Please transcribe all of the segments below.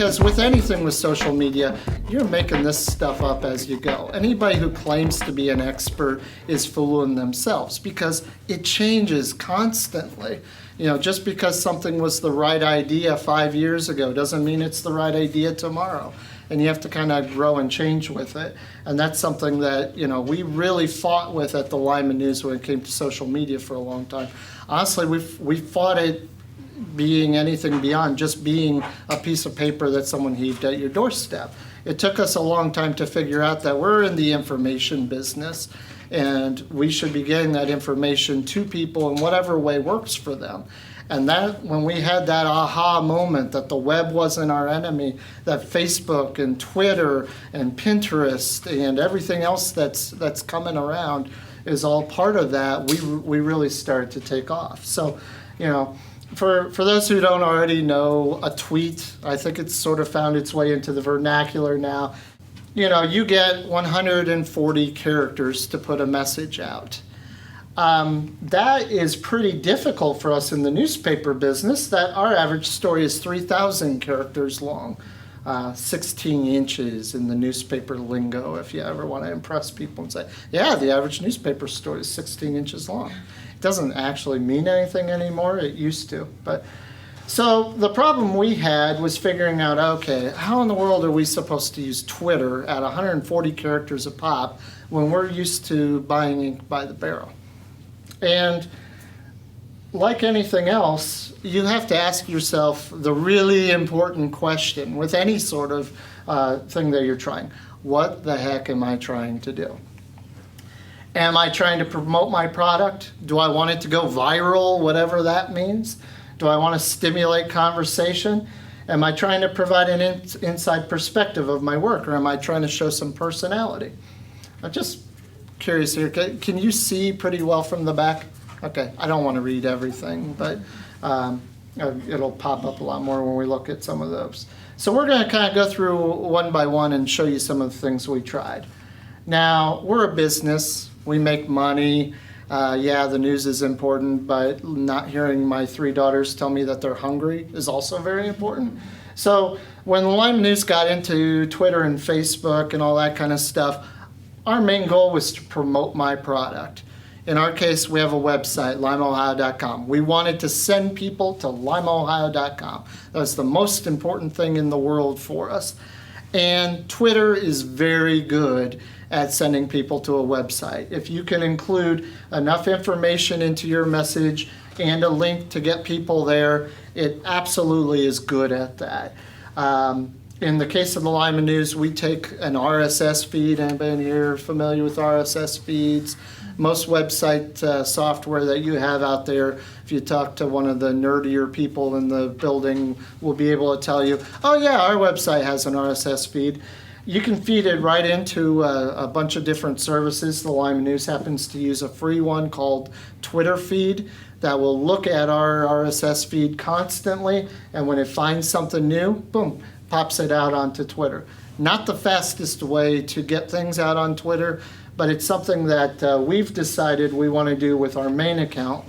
because with anything with social media, you're making this stuff up as you go. Anybody who claims to be an expert is fooling themselves because it changes constantly. Just because something was the right idea 5 years ago doesn't mean it's the right idea tomorrow. And you have to kind of grow and change with it. And that's something that, we really fought with at the Lyman News when it came to social media for a long time. Honestly, we fought it being anything beyond just being a piece of paper that someone heaved at your doorstep. It took us a long time to figure out that we're in the information business and we should be getting that information to people in whatever way works for them. And that, when we had that aha moment that the web wasn't our enemy, that Facebook and Twitter and Pinterest and everything else that's coming around is all part of that, we really started to take off. So, for those who don't already know, a tweet, I think it's sort of found its way into the vernacular now. You get 140 characters to put a message out. That is pretty difficult for us in the newspaper business, that our average story is 3,000 characters long, 16 inches in the newspaper lingo, if you ever want to impress people and say, yeah, the average newspaper story is 16 inches long. It doesn't actually mean anything anymore. It used to. So the problem we had was figuring out, okay, how in the world are we supposed to use Twitter at 140 characters a pop when we're used to buying ink by the barrel? And like anything else, you have to ask yourself the really important question with any sort of thing that you're trying. What the heck am I trying to do? Am I trying to promote my product? Do I want it to go viral, whatever that means? Do I want to stimulate conversation? Am I trying to provide an inside perspective of my work, or am I trying to show some personality? I'm just curious here. Can you see pretty well from the back? Okay, I don't want to read everything, but it'll pop up a lot more when we look at some of those. So we're going to kind of go through one by one and show you some of the things we tried. Now, we're a business. We make money. Yeah, the news is important, but not hearing my 3 daughters tell me that they're hungry is also very important. So when the Lyman News got into Twitter and Facebook and all that kind of stuff, our main goal was to promote my product. In our case, we have a website, lymeohio.com. We wanted to send people to lymeohio.com. That was the most important thing in the world for us. And Twitter is very good at sending people to a website. If you can include enough information into your message and a link to get people there, it absolutely is good at that. In the case of the Lyman News, we take an RSS feed. Anybody here familiar with RSS feeds? Most website software that you have out there, if you talk to one of the nerdier people in the building, will be able to tell you, oh yeah, our website has an RSS feed. You can feed it right into a bunch of different services. The Lyman News happens to use a free one called Twitter Feed that will look at our RSS feed constantly, and when it finds something new, boom, pops it out onto Twitter. Not the fastest way to get things out on Twitter, but it's something that we've decided we want to do with our main account,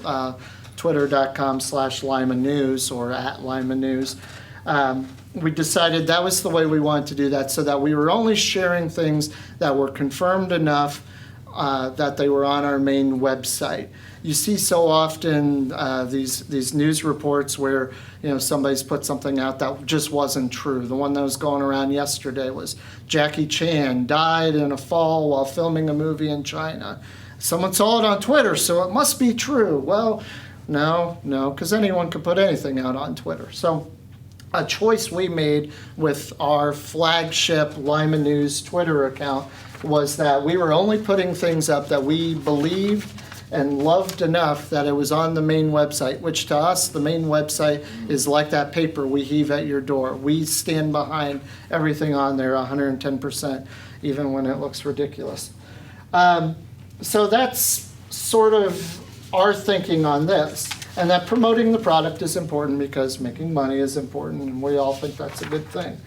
twitter.com/Lyman News or @Lyman News. We decided that was the way we wanted to do that, so that we were only sharing things that were confirmed enough that they were on our main website. You see so often these news reports where somebody's put something out that just wasn't true. The one that was going around yesterday was Jackie Chan died in a fall while filming a movie in China. Someone saw it on Twitter, so it must be true. Well, no, because anyone could put anything out on Twitter. So a choice we made with our flagship Lyman News Twitter account was that we were only putting things up that we believed and loved enough that it was on the main website, which to us, the main website is like that paper we heave at your door. We stand behind everything on there 110%, even when it looks ridiculous. So that's sort of our thinking on this. And that promoting the product is important because making money is important, and we all think that's a good thing.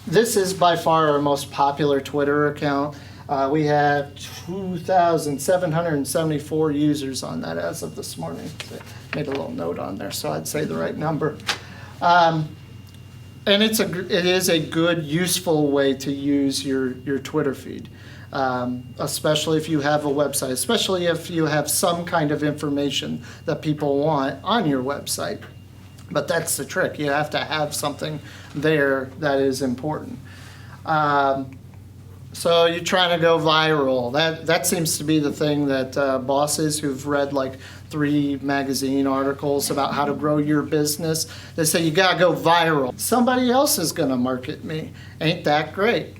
This is by far our most popular Twitter account. We have 2,774 users on that as of this morning. I made a little note on there, so I'd say the right number. And it is a good, useful way to use your Twitter feed, especially if you have a website, especially if you have some kind of information that people want on your website. But that's the trick. You have to have something there that is important. So you're trying to go viral. That seems to be the thing that bosses who've read like 3 magazine articles about how to grow your business, they say you gotta go viral. Somebody else is gonna market me. Ain't that great?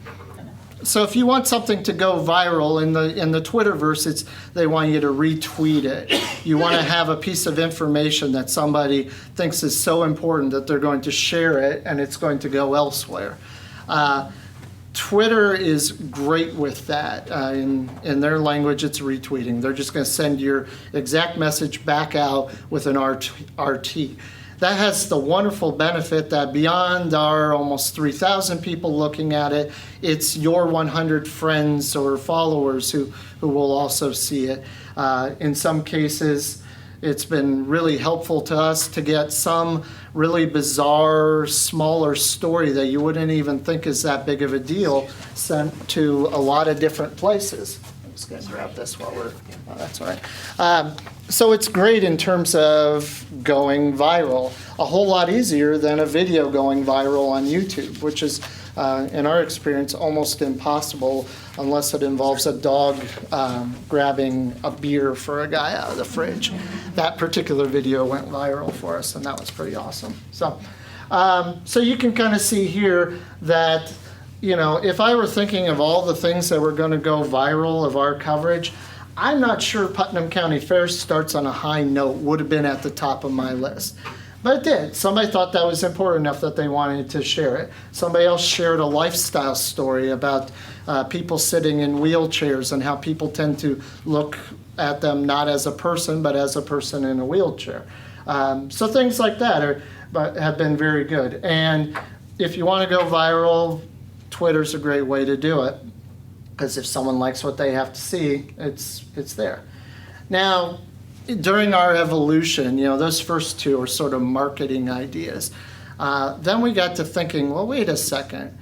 So if you want something to go viral in the Twitterverse, they want you to retweet it. You want to have a piece of information that somebody thinks is so important that they're going to share it and it's going to go elsewhere. Twitter is great with that. In their language, it's retweeting. They're just going to send your exact message back out with an RT. That has the wonderful benefit that beyond our almost 3,000 people looking at it, it's your 100 friends or followers who will also see it. In some cases, it's been really helpful to us to get some really bizarre, smaller story that you wouldn't even think is that big of a deal sent to a lot of different places. I'm just going to grab this while we're, oh, that's all right. So it's great in terms of going viral. A whole lot easier than a video going viral on YouTube, which is, in our experience, almost impossible unless it involves a dog grabbing a beer for a guy out of the fridge. That particular video went viral for us, and that was pretty awesome. So you can kind of see here that, if I were thinking of all the things that were going to go viral of our coverage, I'm not sure Putnam County Fair starts on a high note would have been at the top of my list. But it did. Somebody thought that was important enough that they wanted to share it. Somebody else shared a lifestyle story about people sitting in wheelchairs and how people tend to look at them not as a person, but as a person in a wheelchair. So things like that have been very good. And if you want to go viral, Twitter's a great way to do it. Because if someone likes what they have to see, it's there. Now, during our evolution, those first 2 are sort of marketing ideas. Then we got to thinking, well, wait a second.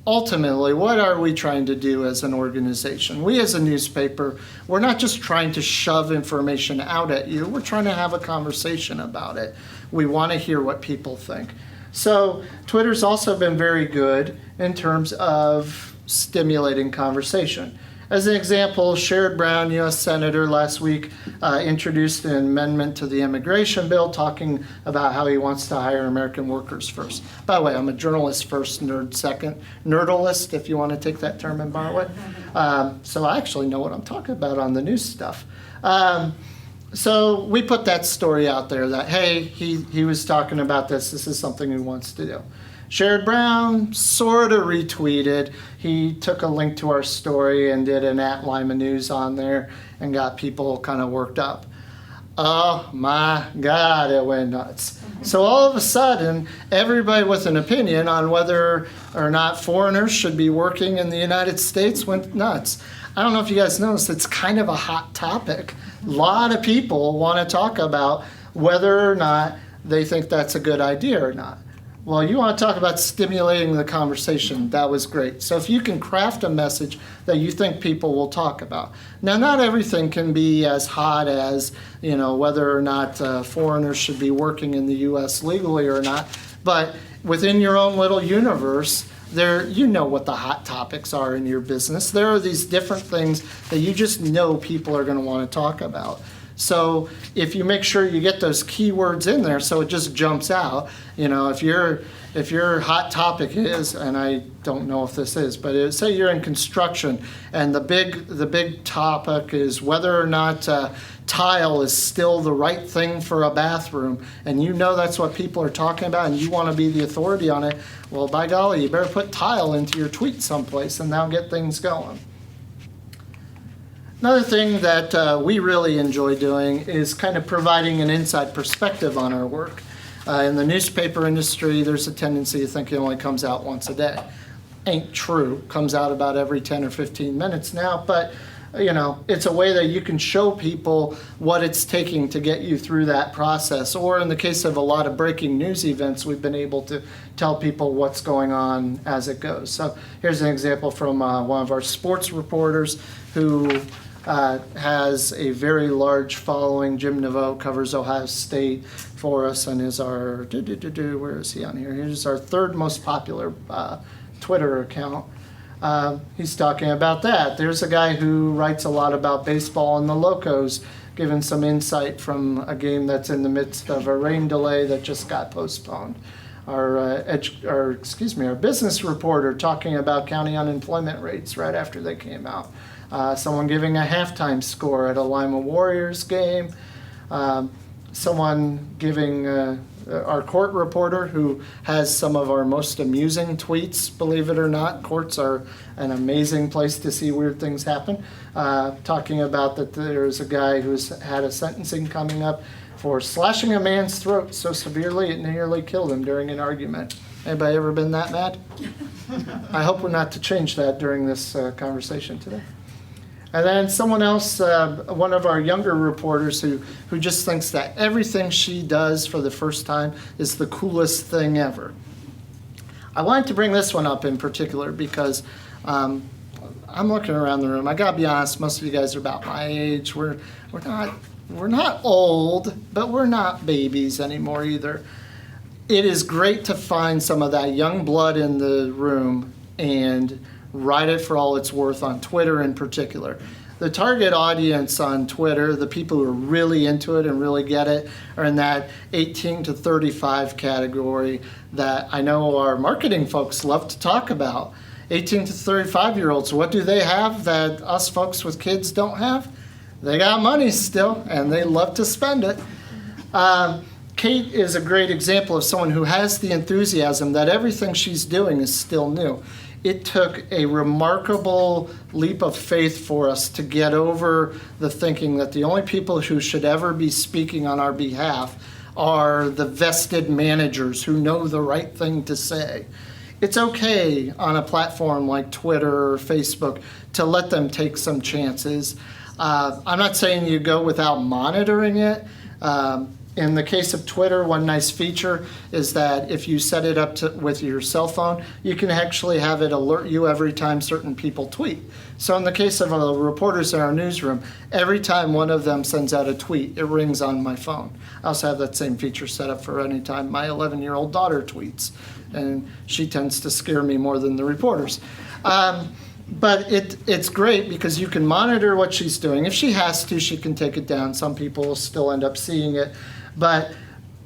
Ultimately, what are we trying to do as an organization? We as a newspaper, we're not just trying to shove information out at you. We're trying to have a conversation about it. We want to hear what people think. So Twitter's also been very good in terms of stimulating conversation. As an example, Sherrod Brown, U.S. Senator, last week introduced an amendment to the immigration bill talking about how he wants to hire American workers first. By the way, I'm a journalist first, nerd second. Nerdalist, if you want to take that term and borrow it. So I actually know what I'm talking about on the news stuff. So we put that story out there that, hey, he was talking about this. This is something he wants to do. Sherrod Brown sort of retweeted. He took a link to our story and did an @Lima News on there and got people kind of worked up. Oh my God, it went nuts. So all of a sudden, everybody with an opinion on whether or not foreigners should be working in the United States went nuts. I don't know if you guys noticed, it's kind of a hot topic. A lot of people want to talk about whether or not they think that's a good idea or not. Well, you want to talk about stimulating the conversation. That was great. So if you can craft a message that you think people will talk about. Now, not everything can be as hot as, whether or not foreigners should be working in the U.S. legally or not. But within your own little universe, you know what the hot topics are in your business. There are these different things that you just know people are going to want to talk about. So if you make sure you get those keywords in there so it just jumps out, if your hot topic is, and I don't know if this is, but say you're in construction and the big topic is whether or not tile is still the right thing for a bathroom, and that's what people are talking about and you want to be the authority on it, well, by golly, you better put tile into your tweet someplace and that'll get things going. Another thing that we really enjoy doing is kind of providing an inside perspective on our work. In the newspaper industry, there's a tendency to think it only comes out once a day. Ain't true. Comes out about every 10 or 15 minutes now, but it's a way that you can show people what it's taking to get you through that process. Or in the case of a lot of breaking news events, we've been able to tell people what's going on as it goes. So here's an example from one of our sports reporters who has a very large following. Jim Naveau covers Ohio State for us and is our, where is he on here? He's our third most popular Twitter account. He's talking about that. There's a guy who writes a lot about baseball and the Locos, giving some insight from a game that's in the midst of a rain delay that just got postponed. Our business reporter talking about county unemployment rates right after they came out. Someone giving a halftime score at a Lima Warriors game. Someone giving our court reporter who has some of our most amusing tweets, believe it or not. Courts are an amazing place to see weird things happen. Talking about that there's a guy who's had a sentencing coming up for slashing a man's throat so severely it nearly killed him during an argument. Anybody ever been that mad? I hope we're not to change that during this conversation today. And then someone else, one of our younger reporters who just thinks that everything she does for the first time is the coolest thing ever. I wanted to bring this one up in particular because I'm looking around the room. I gotta be honest, most of you guys are about my age. We're not old, but we're not babies anymore either. It is great to find some of that young blood in the room and write it for all it's worth on Twitter in particular. The target audience on Twitter, the people who are really into it and really get it, are in that 18 to 35 category that I know our marketing folks love to talk about. 18 to 35-year-olds, what do they have that us folks with kids don't have? They got money still, and they love to spend it. Kate is a great example of someone who has the enthusiasm that everything she's doing is still new. It took a remarkable leap of faith for us to get over the thinking that the only people who should ever be speaking on our behalf are the vested managers who know the right thing to say. It's okay on a platform like Twitter or Facebook to let them take some chances. I'm not saying you go without monitoring it. In the case of Twitter, one nice feature is that if you set it up with your cell phone, you can actually have it alert you every time certain people tweet. So in the case of the reporters in our newsroom, every time one of them sends out a tweet, it rings on my phone. I also have that same feature set up for any time my 11-year-old daughter tweets, and she tends to scare me more than the reporters. But it's great because you can monitor what she's doing. If she has to, she can take it down. Some people will still end up seeing it. But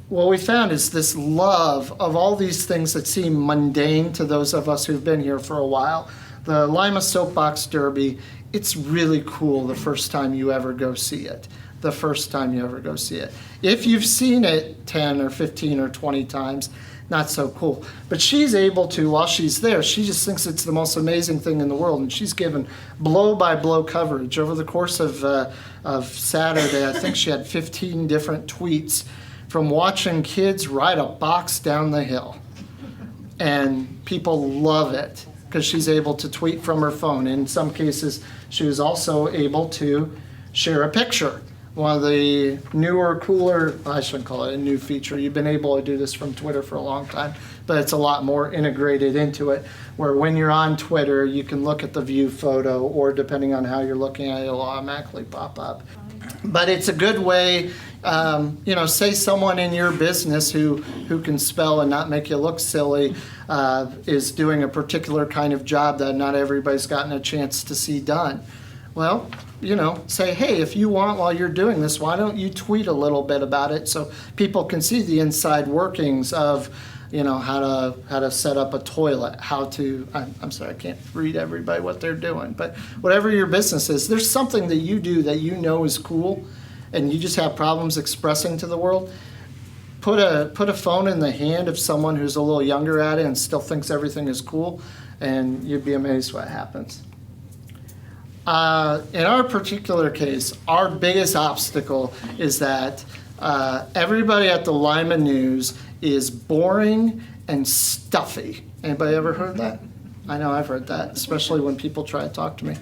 what we found is this love of all these things that seem mundane to those of us who've been here for a while. The Lima Soapbox Derby, it's really cool the first time you ever go see it. The first time you ever go see it. If you've seen it 10 or 15 or 20 times, not so cool. But she's able to, while she's there, she just thinks it's the most amazing thing in the world, and she's given blow-by-blow coverage. Over the course of Saturday, I think she had 15 different tweets from watching kids ride a box down the hill. And people love it because she's able to tweet from her phone. In some cases, she was also able to share a picture. One of the newer, cooler, I shouldn't call it a new feature. You've been able to do this from Twitter for a long time, but it's a lot more integrated into it, where when you're on Twitter, you can look at the view photo, or depending on how you're looking at it, it'll automatically pop up. But it's a good way, say someone in your business who can spell and not make you look silly is doing a particular kind of job that not everybody's gotten a chance to see done. Well, say, hey, if you want while you're doing this, why don't you tweet a little bit about it so people can see the inside workings of, how to set up a toilet, I'm sorry, I can't read everybody what they're doing, but whatever your business is, there's something that you do that you know is cool and you just have problems expressing to the world. Put a phone in the hand of someone who's a little younger at it and still thinks everything is cool, and you'd be amazed what happens. In our particular case, our biggest obstacle is that everybody at the Lima News is boring and stuffy. Anybody ever heard that? I know I've heard that, especially when people try to talk to me.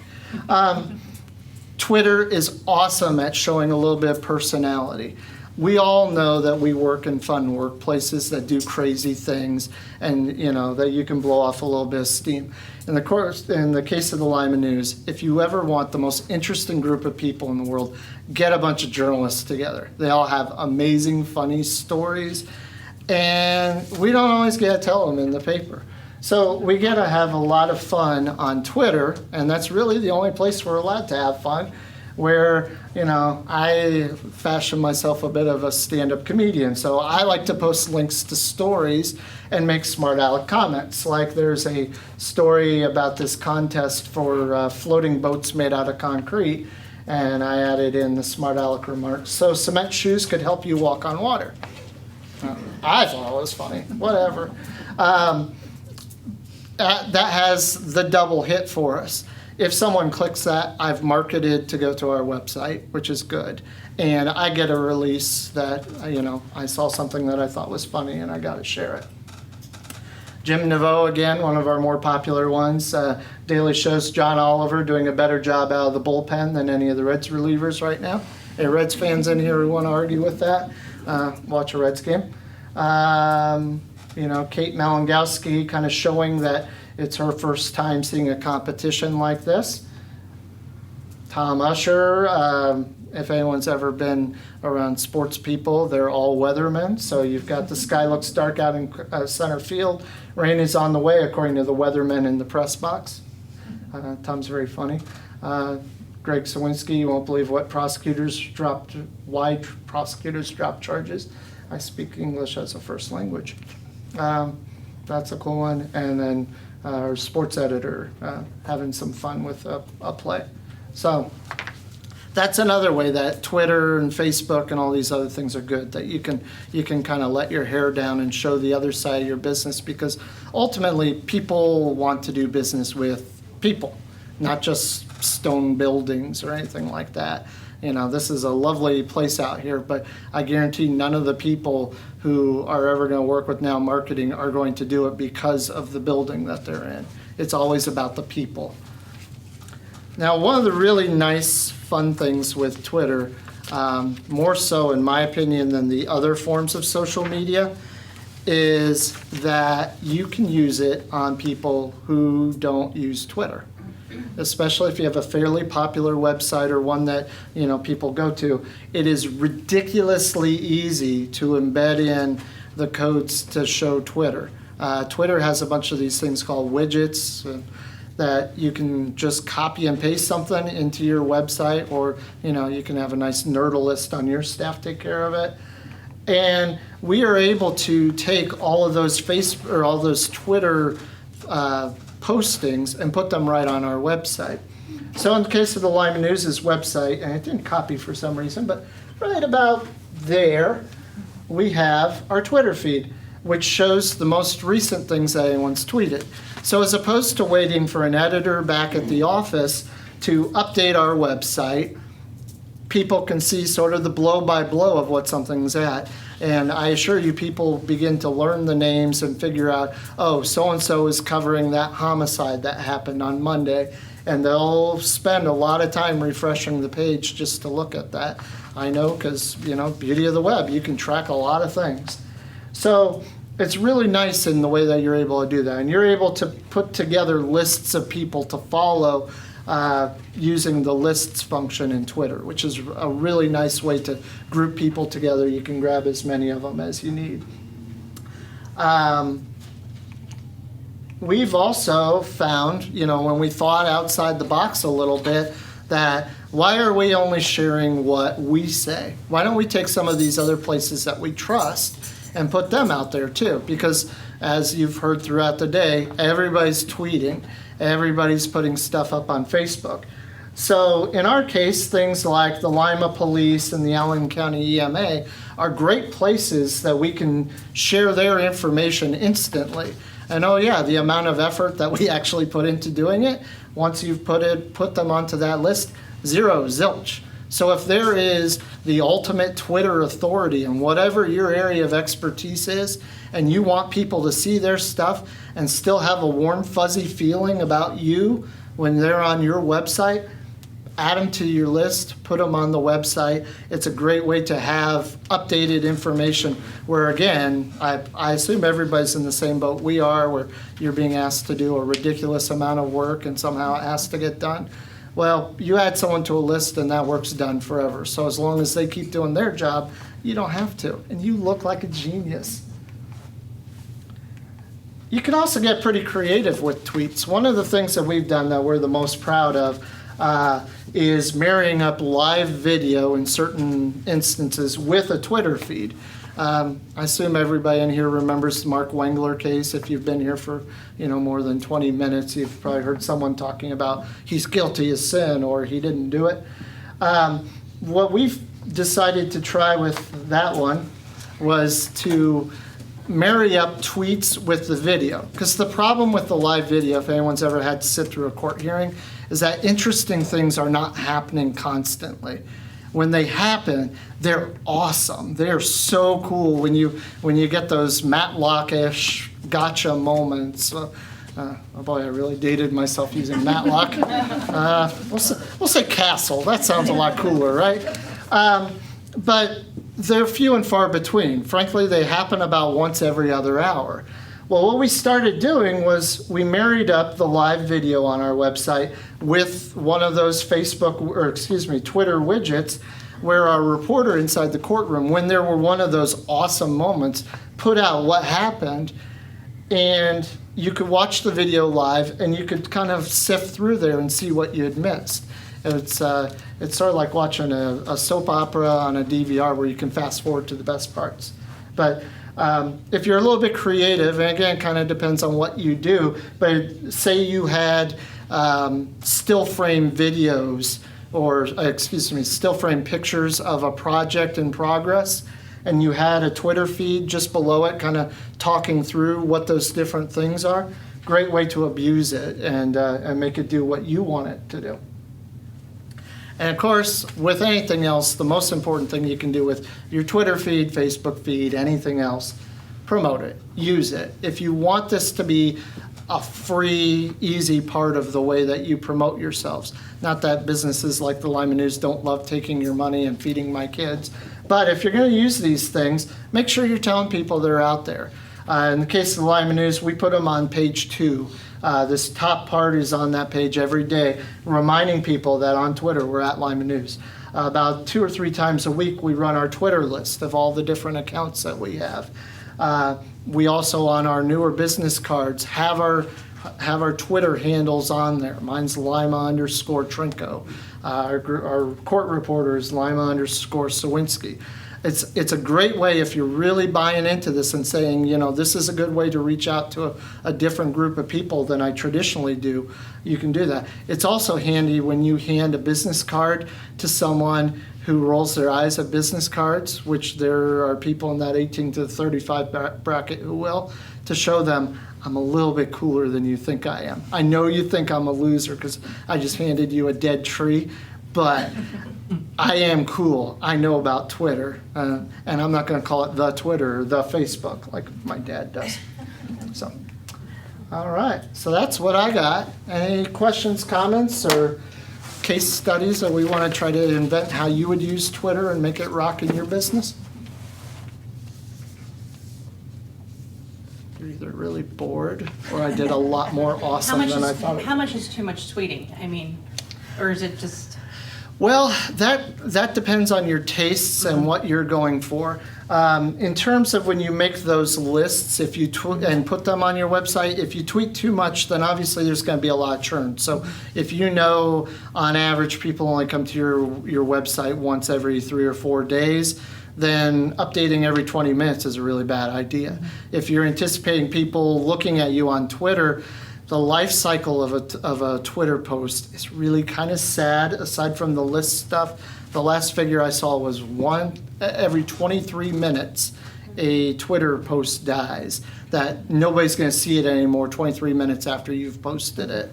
Twitter is awesome at showing a little bit of personality. We all know that we work in fun workplaces that do crazy things, and that you can blow off a little bit of steam. In the case of the Lima News, if you ever want the most interesting group of people in the world, get a bunch of journalists together. They all have amazing, funny stories, and we don't always get to tell them in the paper. So we get to have a lot of fun on Twitter, and that's really the only place we're allowed to have fun, where, I fashion myself a bit of a stand-up comedian. So I like to post links to stories and make smart aleck comments. Like there's a story about this contest for floating boats made out of concrete, and I added in the smart aleck remarks. So cement shoes could help you walk on water. I thought it was funny. Whatever. That has the double hit for us. If someone clicks that, I've marketed to go to our website, which is good. And I get a release that, I saw something that I thought was funny and I got to share it. Jim Naveau, again, one of our more popular ones. Daily Show's John Oliver doing a better job out of the bullpen than any of the Reds relievers right now. Any Reds fans in here who want to argue with that? Watch a Reds game. Kate Malangowski kind of showing that it's her first time seeing a competition like this. Tom Usher, if anyone's ever been around sports people, they're all weathermen. So you've got the sky looks dark out in center field. Rain is on the way, according to the weathermen in the press box. Tom's very funny. Greg Sawinski, you won't believe why prosecutors dropped charges. I speak English as a first language. That's a cool one. And then our sports editor having some fun with a play. So that's another way that Twitter and Facebook and all these other things are good, that you can kind of let your hair down and show the other side of your business, because ultimately people want to do business with people, not just stone buildings or anything like that. This is a lovely place out here, but I guarantee none of the people who are ever going to work with Now Marketing are going to do it because of the building that they're in. It's always about the people. Now, one of the really nice, fun things with Twitter, more so in my opinion than the other forms of social media, is that you can use it on people who don't use Twitter. Especially if you have a fairly popular website or one that people go to, it is ridiculously easy to embed in the codes to show Twitter. Twitter has a bunch of these things called widgets that you can just copy and paste something into your website, or you can have a nice nerdle list on your staff take care of it. And we are able to take all of those all those Twitter postings and put them right on our website. So in the case of the Lima News' website, and it didn't copy for some reason, but right about there, we have our Twitter feed, which shows the most recent things that anyone's tweeted. So as opposed to waiting for an editor back at the office to update our website, people can see sort of the blow-by-blow of what something's at. And I assure you, people begin to learn the names and figure out, oh, so-and-so is covering that homicide that happened on Monday. And they'll spend a lot of time refreshing the page just to look at that. I know, because, beauty of the web, you can track a lot of things. So it's really nice in the way that you're able to do that. And you're able to put together lists of people to follow using the lists function in Twitter, which is a really nice way to group people together. You can grab as many of them as you need. We've also found, when we thought outside the box a little bit, that why are we only sharing what we say? Why don't we take some of these other places that we trust and put them out there too? Because as you've heard throughout the day, everybody's tweeting. Everybody's putting stuff up on Facebook. So in our case, things like the Lima Police and the Allen County EMA are great places that we can share their information instantly. And oh yeah, the amount of effort that we actually put into doing it, once you've put them onto that list, zero, zilch. So if there is the ultimate Twitter authority in whatever your area of expertise is, and you want people to see their stuff and still have a warm, fuzzy feeling about you when they're on your website, add them to your list, put them on the website. It's a great way to have updated information where, again, I assume everybody's in the same boat we are, where you're being asked to do a ridiculous amount of work and somehow it has to get done. Well, you add someone to a list and that work's done forever. So as long as they keep doing their job, you don't have to. And you look like a genius. You can also get pretty creative with tweets. One of the things that we've done that we're the most proud of is marrying up live video in certain instances with a Twitter feed. I assume everybody in here remembers the Mark Wengler case. If you've been here for more than 20 minutes, you've probably heard someone talking about he's guilty as sin or he didn't do it. What we've decided to try with that one was to marry up tweets with the video. Because the problem with the live video, if anyone's ever had to sit through a court hearing, is that interesting things are not happening constantly. When they happen, they're awesome. They're so cool when you get those Matlock-ish gotcha moments. Oh boy, I really dated myself using Matlock. We'll say Castle. That sounds a lot cooler, right? But they're few and far between. Frankly, they happen about once every other hour. Well, what we started doing was we married up the live video on our website with one of those Twitter widgets where our reporter inside the courtroom, when there were one of those awesome moments, put out what happened, and you could watch the video live and you could kind of sift through there and see what you had missed. It's sort of like watching a soap opera on a DVR where you can fast forward to the best parts. But if you're a little bit creative, and again, kind of depends on what you do, but say you had still frame videos or, still frame pictures of a project in progress, and you had a Twitter feed just below it kind of talking through what those different things are, great way to abuse it and make it do what you want it to do. And of course, with anything else, the most important thing you can do with your Twitter feed, Facebook feed, anything else, promote it, use it. If you want this to be a free, easy part of the way that you promote yourselves, not that businesses like the Lima News don't love taking your money and feeding my kids, but if you're going to use these things, make sure you're telling people they're out there. In the case of the Lima News, we put them on page 2. This top part is on that page every day, reminding people that on Twitter we're at Lima News. About 2 or 3 times a week we run our Twitter list of all the different accounts that we have. We also, on our newer business cards, have our Twitter handles on there. Mine's Lima_Trinko. Our court reporter is Lima_Sawinski. It's a great way if you're really buying into this and saying, this is a good way to reach out to a different group of people than I traditionally do. You can do that. It's also handy when you hand a business card to someone who rolls their eyes at business cards, which there are people in that 18 to 35 bracket who will, to show them, I'm a little bit cooler than you think I am. I know you think I'm a loser because I just handed you a dead tree, but I am cool. I know about Twitter, and I'm not going to call it the Twitter or the Facebook like my dad does. So, all right. So that's what I got. Any questions, comments, or case studies that we want to try to invent how you would use Twitter and make it rock in your business? You're either really bored or I did a lot more awesome than I thought. How much is too much tweeting? I mean, or is it just... Well, that depends on your tastes and what you're going for. In terms of when you make those lists, if you and put them on your website, if you tweet too much, then obviously there's going to be a lot of churn. So if on average people only come to your website once every 3 or 4 days, then updating every 20 minutes is a really bad idea. If you're anticipating people looking at you on Twitter, the life cycle of a Twitter post is really kind of sad. Aside from the list stuff, the last figure I saw was every 23 minutes a Twitter post dies. That nobody's going to see it anymore 23 minutes after you've posted it.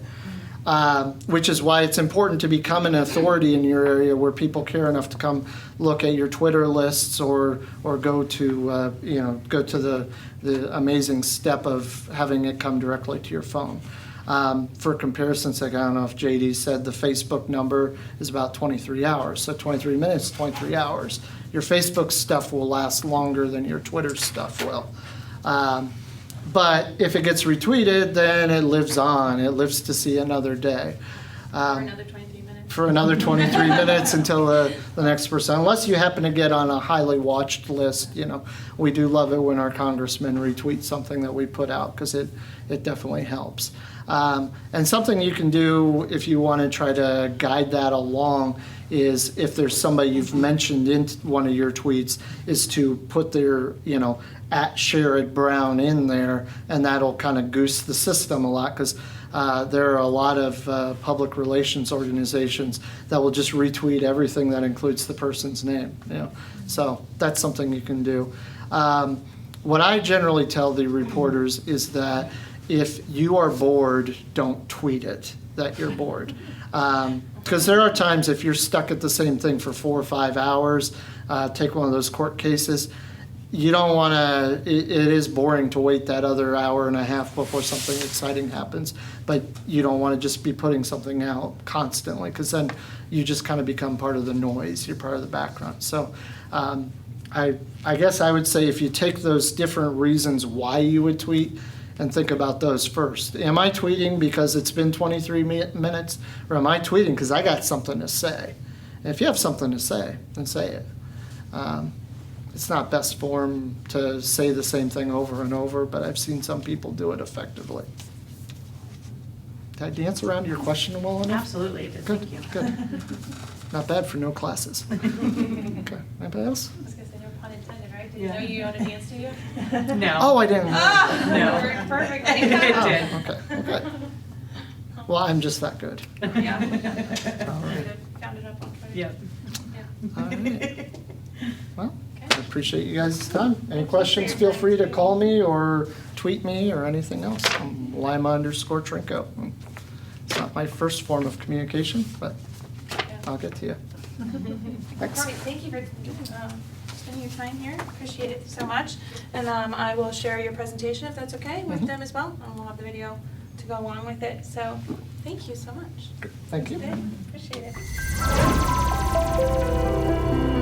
Which is why it's important to become an authority in your area where people care enough to come look at your Twitter lists or go to the amazing step of having it come directly to your phone. For comparison's sake, I don't know if JD said the Facebook number is about 23 hours. So 23 minutes, 23 hours. Your Facebook stuff will last longer than your Twitter stuff will. But if it gets retweeted, then it lives on. It lives to see another day. For another 23 minutes. For another 23 minutes until the next person, unless you happen to get on a highly watched list. We do love it when our congressmen retweet something that we put out, because it definitely helps. And something you can do if you want to try to guide that along is, if there's somebody you've mentioned in one of your tweets, is to put their, at Sherrod Brown in there, and that'll kind of goose the system a lot, because there are a lot of public relations organizations that will just retweet everything that includes the person's name. So that's something you can do. What I generally tell the reporters is that if you are bored, don't tweet it that you're bored. Because there are times, if you're stuck at the same thing for 4 or 5 hours, take one of those court cases, you don't want to, it is boring to wait that other hour and a half before something exciting happens, but you don't want to just be putting something out constantly, because then you just kind of become part of the noise, you're part of the background. So I guess I would say, if you take those different reasons why you would tweet and think about those first. Am I tweeting because it's been 23 minutes, or am I tweeting because I got something to say? And if you have something to say, then say it. It's not best form to say the same thing over and over, but I've seen some people do it effectively. Did I dance around your question well enough? Absolutely, it did. Good, Thank you. good. Not bad for no classes. Okay, anybody else? I was gonna say no pun intended, right? Did Yeah. you know you own a dance studio? No. Oh, I didn't. No. Perfect. It did. Oh, okay. Well, I'm just that good. Yeah. All right. Found it up on Twitter. Yep. Yeah. All right. Well, I appreciate you guys' time. Any questions, feel free to call me or tweet me or anything else. I'm Lima_Trinko. It's not my first form of communication, but I'll get to you. Thanks. Perfect. Thank you for spending your time here. Appreciate it so much. And I will share your presentation, if that's okay, with them as well. And we'll have the video to go along with it. So thank you so much. Thank you. Appreciate it.